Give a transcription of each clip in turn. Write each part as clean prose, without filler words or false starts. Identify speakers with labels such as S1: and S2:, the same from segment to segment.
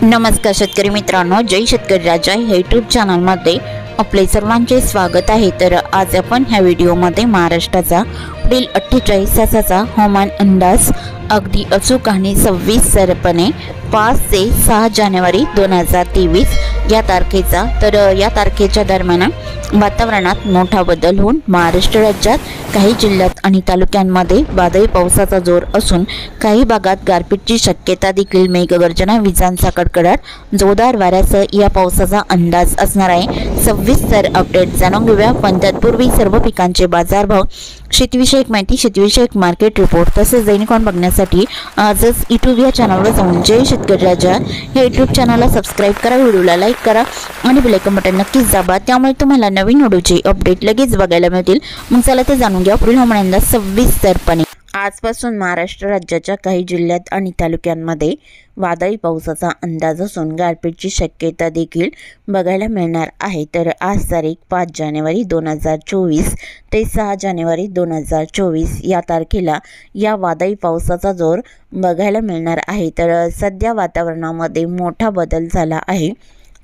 S1: नमस्कार शेतकरी मित्रांनो, जय शेतकरी राजा या यूट्यूब चॅनलमध्ये आपले सर्वांचे स्वागत आहे। तर आज आपण ह्या व्हिडिओमध्ये महाराष्ट्राचा पुढील 48 तासाचा हवामान अंदाज अगदी अचूक आणि सविस्तरपणे 5 ते 6 जानेवारी 2023 या तारखेचा तर या तारखेच्या दरम्यान वातावरणात मोठा बदल होऊन महाराष्ट्र राज्यात काही जिल्ह्यात आणि तालुक्यांमध्ये वादळी पावसाचा जोर असून काही भागात गारपीटची शक्यता देखील, मेघगर्जना, विजांचा कडकडाट, जोरदार वाऱ्यासह या पावसाचा अंदाज असणार आहे। सविस्तर अपडेट जाणून घेऊया, पण तत्पूर्वी सर्व पिकांचे बाजारभाव, शेतीविषयक माहिती, शेतीविषयक मार्केट रिपोर्ट तसेच दैनिक ऑन बघण्यासाठी आजच यूट्यूब या चॅनलवर जाऊन जय शेतकरी राजा या यूट्यूब चॅनलला सबस्क्राईब करा, व्हिडिओला लाईक करा आणि बेल आयकॉन बटन नक्कीच दाबा, त्यामुळे तुम्हाला नवीन व्हिडिओचे अपडेट लगेच बघायला मिळतील। मग चला ते जाणून घ्या पुढील हवामान अंदाज सविस्तरपणे। आजपासून महाराष्ट्र राज्याच्या काही जिल्ह्यात आणि तालुक्यांमध्ये वादळी पावसाचा अंदाज असून गारपीटची शक्यता देखील बघायला मिळणार आहे। तर आज तारीख 5 जानेवारी 2024 ते 6 जानेवारी 2024 या तारखेला या वादळी पावसाचा जोर बघायला मिळणार आहे। तर सध्या वातावरणामध्ये मोठा बदल झाला आहे।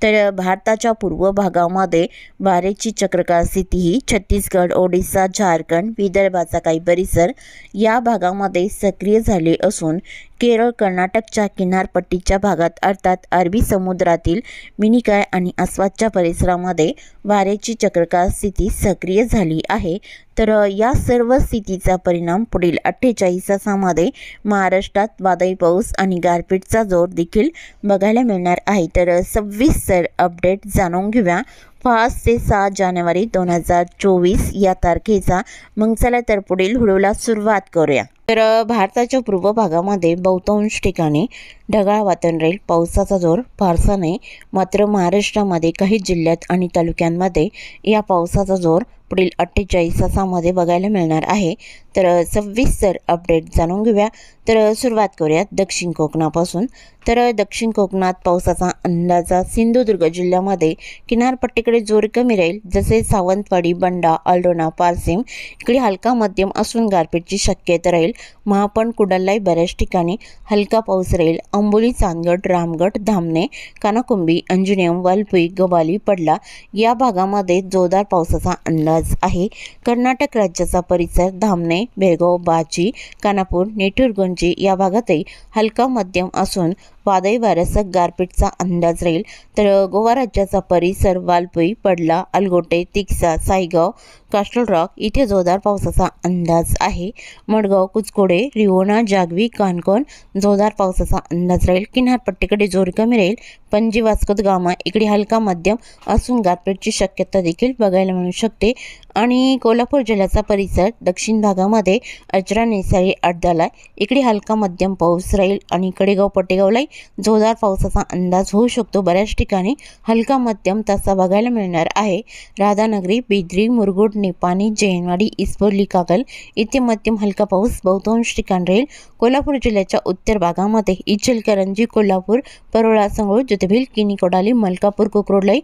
S1: तर भारताच्या पूर्व भागामध्ये वाऱ्याची चक्रवात स्थिती ही छत्तीसगड, ओडिसा, झारखंड, विदर्भाचा काही परिसर या भागामध्ये सक्रिय झाले असून केरळ, कर्नाटकच्या किनारपट्टीच्या भागात अर्थात अरबी समुद्रातील मिनिकॉय आणि आसपासच्या परिसरामध्ये वाऱ्याची चक्रवात स्थिती सक्रिय झाली आहे। तर या सर्व स्थितीचा परिणाम पुढील 48 तासामध्ये महाराष्ट्रात वादळी पाऊस आणि गारपीटचा जोर देखील बघायला मिळणार आहे। तर सविस्तर अपडेट जाणून घेऊया 5 ते 6 जानेवारी 2024 या तारखेचा। मग चला तर पुढील व्हिडिओला सुरुवात करूया। तर भारताच्या पूर्व भागामध्ये बहुतांश ठिकाणी ढगाळ वातावरण राहील, पावसाचा जोर फारसा नाही, मात्र महाराष्ट्रामध्ये काही जिल्ह्यात आणि तालुक्यांमध्ये या पावसाचा जोर पुढील 48 तासामध्ये बघायला मिळणार आहे। तर सविस्तर अपडेट जाणून घेऊया। तर सुरुवात करूयात दक्षिण कोकणापासून। तर दक्षिण कोकणात पावसाचा अंदाजा सिंधुदुर्ग जिल्ह्यामध्ये किनारपट्टीकडे जोर कमी राहील, जसे सावंतवाडी, बंडा, अल्डोना, पारसिम इकडे हलका मध्यम असून गारपीटची शक्यता राहील। महापण, कुडालाई बऱ्याच ठिकाणी हलका पाऊस राहील। अंबोली, चांदगड, रामगड, धामणे, कानाकुंबी, अंजुनेम, वालपुई, गवाली, पडला या भागामध्ये जोरदार पावसाचा अंदाज आहे। कर्नाटक राज्याचा परिसर धामणे, बेळगाव, बाची, कानापूर, नेटुरगंजी या भागातही हलका मध्यम असून वादळी वाऱ्यासह गारपीटचा अंदाज राहील। तर गोवा राज्याचा परिसर वालपुई, पडला, अलगोटे, तिक्सा, साईगाव, कास्टल रॉक इथे जोरदार पावसाचा अंदाज आहे। मडगाव, कुचकोडे, रिवोना, जागवी, कानकोन जोरदार पावसाचा अंदाज राहील। किनारपट्टीकडे जोर कमी राहील। पणजी, वास्को द गामा इकडे हलका मध्यम असून गारपीटची शक्यता देखील बघायला मिळू शकते। आणि कोल्हापूर जिल्ह्याचा परिसर दक्षिण भागामध्ये अजरा, नेसाळी, अडदाला इकडे हलका मध्यम पाऊस राहील आणि कडेगाव, पटेगावलाही जोरदार पावसाचा अंदाज होऊ शकतो। बऱ्याच ठिकाणी हलका मध्यम तसा बघायला मिळणार आहे। राधानगरी, बिद्री, मुरगुड, निपाणी, जैनवाडी, इस्पोर्ली, कागल इथे मध्यम हलका पाऊस बहुतांश ठिकाणी राहील। कोल्हापूर जिल्ह्याच्या उत्तर भागामध्ये इचलकरंजी, कोल्हापूर, परोळा, संगरूळ, ज्योतिबील, किनी, कोडाली, मलकापूर, कोकरोडलाई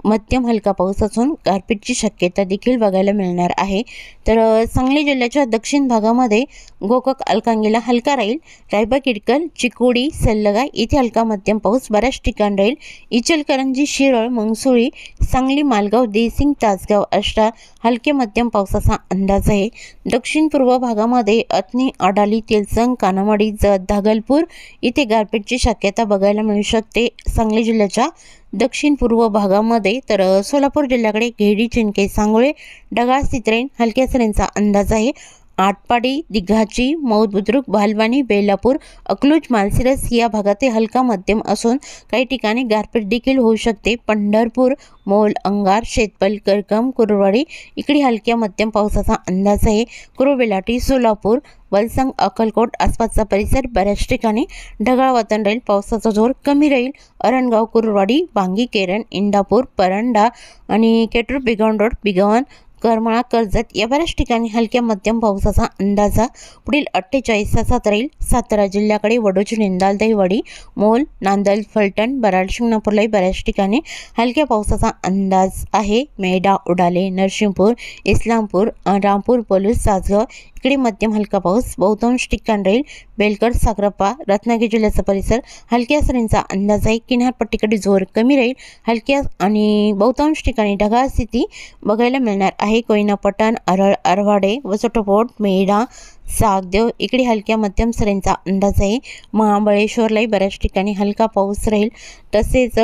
S1: मध्यम हलका पाऊस असून गारपीटची शक्यता देखील बघायला मिळणार आहे। तर सांगली जिल्ह्याच्या दक्षिण भागामध्ये गोकाक, अलकांगीला हलका राहील। रायबा, किडकल, चिकोडी, सल्लगा इथे हलका मध्यम पाऊस बऱ्याच ठिकाणी राहील। इचलकरंजी, शिरळ, मंगसुळी, सांगली, मालगाव, देसिंग, तासगाव, आष्टा हलके मध्यम पावसाचा अंदाज आहे। दक्षिण पूर्व भागामध्ये अथणी, आडाली, तेलसंग, कानामडी, जत, धागलपूर इथे गारपीटची शक्यता बघायला मिळू शकते सांगली जिल्ह्याच्या दक्षिण पूर्व भागामध्ये। तर सोलापूर जिल्ह्याकडे घेडी, चिंके, सांगोळे ढगाळ स्थिती राहील, हलक्या सरींचा अंदाज आहे। आटपाडी, दिघाची, मौद, बुद्रुक, भालवानी, बेलापूर, अकलूज, मालसिरस या भागात हलका मध्यम असून काही ठिकाणी गारपीट देखील होऊ शकते। पंढरपूर, मोल, अंगार, शेतपल, करकम, कुरुवाडी इकडे हलक्या मध्यम पावसाचा अंदाज आहे। कुरुबेलाटी, सोलापूर, वलसंग, अक्कलकोट आसपासचा परिसर बऱ्याच ठिकाणी ढगाळ वातावरण राहील, पावसाचा जोर कमी राहील। अरणगाव, कुरुवाडी, वांगी, केरन, इंदापूर, परंडा आणि केटूर, बिगवण रोड, बिगवण, करमाळा, कर्जत या बऱ्याच ठिकाणी हलक्या मध्यम पावसाचा अंदाजा पुढील 48 तासात राहील। सातारा जिल्ह्याकडे वडोची, निंदाल, दहिवडी, मोल, नांदल, फलटण, बराड, शिंगणापूरलाही बऱ्याच ठिकाणी हलक्या पावसाचा अंदाज आहे। मेढा, उडाले, नरसिंहपूर, इस्लामपूर, रामपूर, पलूस, सासगाव इकडे मध्यम हलका पाऊस बहुतांश ठिकाणी राहील। बेलकर, सागरप्पा, रत्नागिरी जिल्ह्याचा परिसर हलक्या सरींचा अंदाज आहे। किनारपट्टीकडे जोर कमी राहील। हलक्या आणि बहुतांश ठिकाणी ढगाळ स्थिती बघायला मिळणार आहे। कोयना, पठाण, अरळ, आरवाडे, वसोटपोट, मेढा, सागदेव इकडे हलक्या मध्यम सरींचा अंदाज आहे। महाबळेश्वरलाही बऱ्याच ठिकाणी हलका पाऊस राहील। तसेच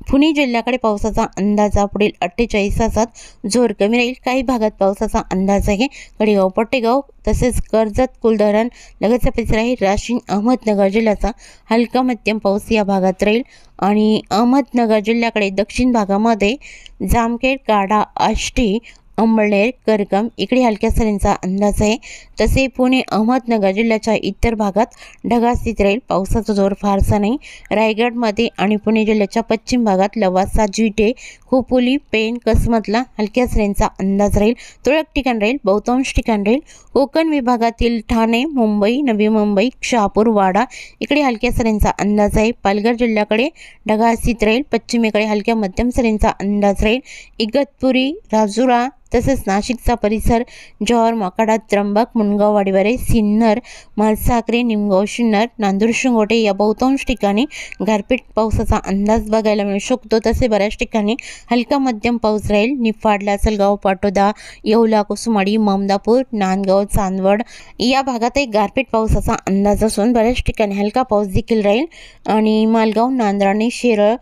S1: पुणे जिल्ह्याकडे पावसाचा अंदाज पुढील 48 तासात जोर कमी राहील। काही भागात पावसाचा अंदाज आहे। कडेगाव, पट्टेगाव तसेच कर्जत, कुलधरण लगतचा परिसर आहे। राशीन, अहमदनगर जिल्ह्याचा हलका मध्यम पाऊस या भागात राहील। आणि अहमदनगर जिल्ह्याकडे दक्षिण भागामध्ये जामखेड, गाढा, आष्टी, अंबळनेर, करकम इकडे हलक्या सरींचा अंदाज आहे। तसे पुणे, अहमदनगर जिल्ह्याच्या इतर भागात ढगाळ स्थिती राहील। पावसाचा जोर फारसा नाही। रायगडमध्ये आणि पुणे जिल्ह्याच्या पश्चिम भागात लवासा, जिटे, खोपोली, पेण, कसमतला हलक्या सरींचा अंदाज राहील। तुरळक ठिकाण राहील। बहुतांश ठिकाण राहील। कोकण विभागातील ठाणे, मुंबई, नवी मुंबई, शहापूर, वाडा इकडे हलक्या सरींचा अंदाज आहे। पालघर जिल्ह्याकडे ढगाळ स्थिती राहील। पश्चिमेकडे हलक्या मध्यम सरींचा अंदाज राहील। इगतपुरी, राजुरा तसेच नाशिकचा परिसर, जव्हार, माकडा, त्र्यंबक, मुनगाव, वाडीवारे, सिन्नर, मालसाखरे, निमगाव, शिन्नर, नांदूर, शिंगोटे या बहुतांश ठिकाणी गारपीट पावसाचा अंदाज बघायला मिळू शकतो। तसे बऱ्याच ठिकाणी हलका मध्यम पाऊस राहील। निफाड, लासलगाव, पाटोदा, येवला, कुसुमाडी, ममदापूर, नांदगाव, चांदवड या भागातही गारपीट पावसाचा अंदाज असून बऱ्याच ठिकाणी हलका पाऊस देखील राहील। आणि मालगाव, नांद्राणे, शेरळ,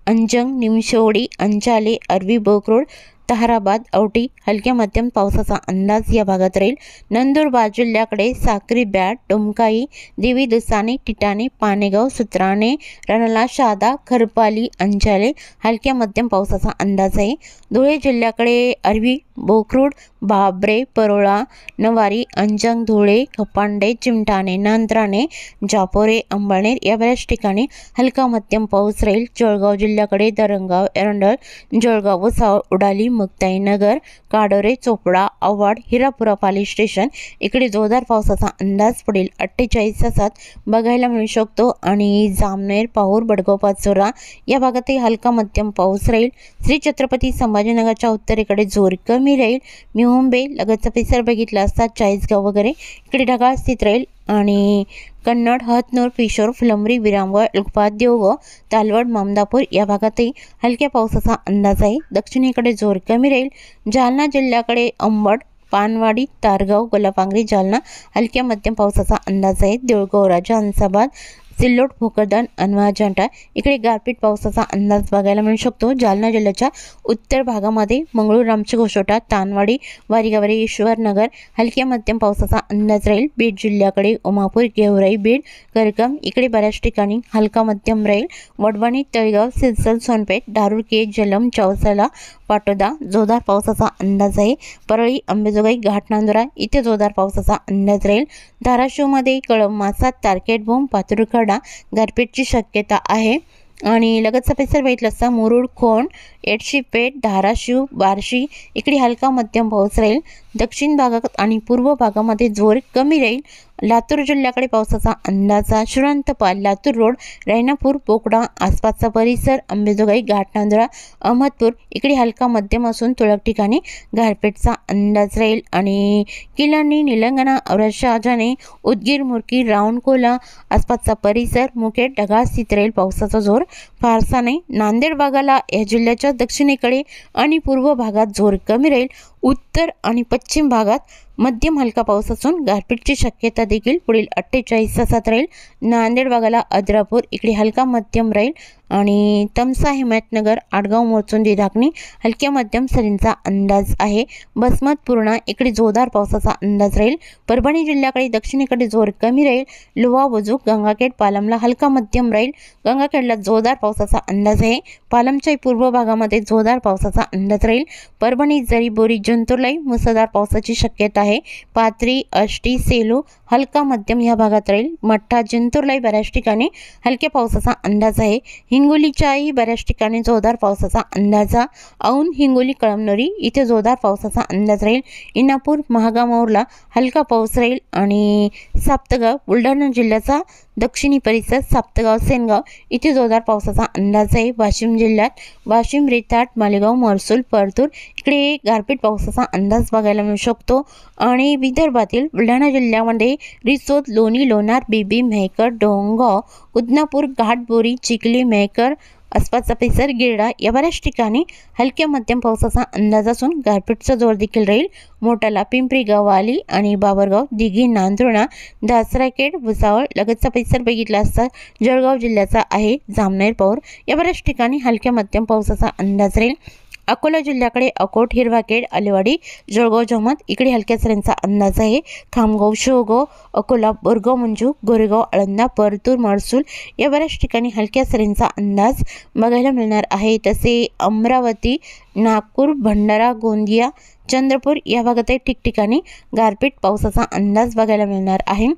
S1: अंजंग, निमशेवडी, अंचाले, अरवी, बोकरोड, ताहराबाद, औटी हलक्या मध्यम पावसाचा अंदाज या भागात राहील। नंदुरबार जिल्ह्याकडे साक्री, बॅट, डोमकाई, देवी, दुसाने, टिटाणे, पानेगाव, सुत्राणे, रणाला, शहादा, खरपाली, अंचाले हलक्या मध्यम पावसाचा अंदाज आहे। धुळे जिल्ह्याकडे अरवी, बोकरूड, बाबरे, परोळा, नवारी, अंजंग, धुळे, खपांडे, चिमटाणे, नांद्राणे, जापोरे, अंबळनेर या बऱ्याच ठिकाणी हलका मध्यम पाऊस राहील। जळगाव जिल्ह्याकडे दरंगाव, एरंडल, जळगाव, वसाव, उडाली, मुक्ताई नगर, काडोरे, चोपडा, आव्हाड, हिरापुरा पोलीस स्टेशन इकडे जोरदार पावसाचा अंदाज पुढील 48 तासात बघायला मिळू शकतो। आणि जामनेर, पाहूर, बडगाव, पाचोरा या भागातही हलका मध्यम पाऊस राहील। श्री छत्रपती संभाजीनगरच्या उत्तरेकडे जोर कमी राहील। मुंबई लगतचा परिसर बघितला असता चाळीसगाव वगैरे इकडे ढगाळ स्थिती राहील। आणि कन्नड, हतनूर, पिशोर, फुलंब्री, विरामगड, लुकपा, देवगाव, तालवड, ममदापूर या भागातही हलक्या पावसाचा अंदाज आहे। दक्षिणेकडे जोर कमी राहील। जालना जिल्ह्याकडे अंबड, पानवाडी, तारगाव, गोलापांगरी, जालना हलक्या मध्यम पावसाचा अंदाज आहे। देऊळगाव, राजा, हंसाबाद, सिल्लोड, भोकरदन, अनवा, जंटा इकडे गारपीट पावसाचा अंदाज बघायला मिळू शकतो। जालना जिल्ह्याच्या उत्तर भागामध्ये मंगळूर, रामचघोषोटा, तानवाडी, वारीगावरी, ईश्वरनगर हलक्या मध्यम पावसाचा अंदाज राहील। बीड जिल्ह्याकडे उमापूर, गेवराई, बीड, करकम इकडे बऱ्याच ठिकाणी हलका मध्यम राहील। वडवणी, तळेगाव, सिरसल, सोनपेठ, दारुके, जलम, चौसाला, पाटोदा जोरदार पावसाचा अंदाज आहे। परळी, अंबेजोगाई, घाटनांदुरा इथे जोरदार पावसाचा अंदाज राहील। धाराशिवमध्ये कळंब, मासा, तारकेट, बोंब, पातुरखडा गारपीटची शक्यता आहे। आणि लगतचा परिसर बघितला असता मुरुड, खोंड, एडशीपेठ, धाराशिव, बार्शी इकडे हलका मध्यम पाऊस राहील। दक्षिण भागात आणि पूर्व भागामध्ये जोर कमी राहील। लातूर जिल्ह्याकडे पावसाचा अंदाजा श्रीरंतपाल, लातूर रोड, रैनापूर, बोकडा आसपासचा परिसर, अंबेजोगाई, घाटनांदुरा, अहमदपूर इकडे हलका मध्यम असून तुरळक ठिकाणी गारपीटचा अंदाज राहील। आणि किलानी, निलंगणा, औरंगाबाद, उदगीर, मुरकी, रावणकोला आसपासचा परिसर, मुखेड ढगाळ स्थिती राहील। पावसाचा जोर फारसा नाही। नांदेड भागाला या जिल्ह्याच्या दक्षिणेकडे आणि पूर्व भागात जोर कमी राहील। उत्तर आणि पश्चिम भागात मध्यम हलका पाऊस असून गारपीटची शक्यता देखील पुढील 48 तासात राहील। नांदेड भागाला अद्रापूर इकडे हलका मध्यम राहील। आणि तमसा, हिमायतनगर, आडगाव, मोरचोंडी, धाकणी हलक्या मध्यम सरींचा अंदाज आहे। बसमत, पूर्णा इकडे जोरदार पावसाचा अंदाज राहील। परभणी जिल्ह्याकडे दक्षिणेकडे जोर कमी राहील। लोहा, वजूक, गंगाखेड, पालमला हलका मध्यम राहील। गंगाखेडला जोरदार पावसाचा अंदाज आहे। पालमच्या पूर्व भागामध्ये जोरदार पावसाचा अंदाज राहील। परभणी, जरी, बोरी, जिंतूरलाही मुसळधार पावसाची शक्यता आहे। पाथरी, आष्टी, सेलू हलका मध्यम या भागात राहील। मठ्ठा, जिंतूरलाही बऱ्याच ठिकाणी हलक्या पावसाचा अंदाज आहे। हिंगोलीच्याही बऱ्याच ठिकाणी जोरदार पावसाचा अंदाज। औंध, हिंगोली, कळमनुरी इथे जोरदार पावसाचा अंदाज राहील। इनापूर, महागामाऊरला हलका पाऊस राहील। आणि साप्तगाव, बुलढाणा जिल्ह्याचा दक्षिणी परिसर, साप्तगाव, सेनगाव इथे जोरदार पावसाचा अंदाज आहे। वाशिम जिल्ह्यात वाशिम, रेताट, मालेगाव, महसूल, परतूर इकडे गारपीट पावसाचा अंदाज बघायला मिळू शकतो। आणि विदर्भातील बुलढाणा जिल्ह्यामध्ये रिसोद, लोणी, लोणार, बीबी, मेहकर, डोंगरगाव, उदनापूर, घाटबोरी, चिखली, मेहकर आसपासचा परिसर, गिरडा या बऱ्याच ठिकाणी हलक्या मध्यम पावसाचा अंदाज असून गारपीटचा जोर देखील राहील. मोठाला, पिंपरी, गव्हाली आणि बाबरगाव, दिघी, नांदुर्णा, दासराखेड, भुसावळ लगतचा परिसर बघितला असता जळगाव जिल्ह्याचा आहे. जामनेर, पौर या बऱ्याच ठिकाणी हलक्या मध्यम पावसाचा अंदाज राहील. अकोला जिल्ह्याकडे अकोट, हिरवाखेड, आलेवाडी, जळगाव, जमात इकडे हलक्या सरींचा अंदाज आहे. खामगाव, शेवगाव, अकोला, बोरगाव, मंजू, गोरेगाव, आळंदा, परतूर, महसूल या बऱ्याच ठिकाणी हलक्या सरींचा अंदाज बघायला मिळणार आहे. तसे अमरावती, नागपूर, भंडारा, गोंदिया, चंद्रपूर या भागातही ठिकठिकाणी गारपीट पावसाचा अंदाज बघायला मिळणार आहे.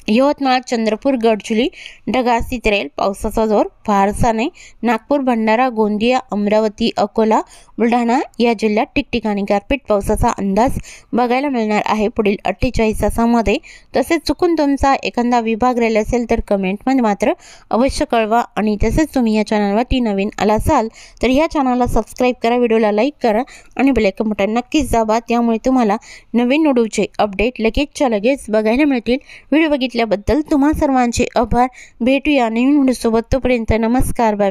S1: यवतमाळ, चंद्रपूर, गडचिरोली ढगाळ स्थिती राहील. पावसाचा जोर फारसा नाही. नागपूर, भंडारा, गोंदिया, अमरावती, अकोला, बुलढाणा या जिल्ह्यात ठिकठिकाणी गारपीट पावसाचा अंदाज बघायला मिळणार आहे पुढील 48 तासामध्ये. तसेच चुकून तुमचा एखादा विभाग राहिला असेल तर कमेंटमध्ये मात्र अवश्य कळवा. आणि तसेच तुम्ही या चॅनलवरती नवीन आला असाल तर या चॅनलला सबस्क्राईब करा, व्हिडिओला लाईक करा आणि बेल आयकॉन बटन नक्कीच दाबा. त्यामुळे तुम्हाला नवीन व्हिडिओचे अपडेट लगेचच्या लगेच बघायला मिळतील. व्हिडिओ बघितल्याबद्दल तुम्हा सर्वांचे आभार. भेटूया नवीन व्हिडिओसोबत. तोपर्यंत नमस्कार, बाय.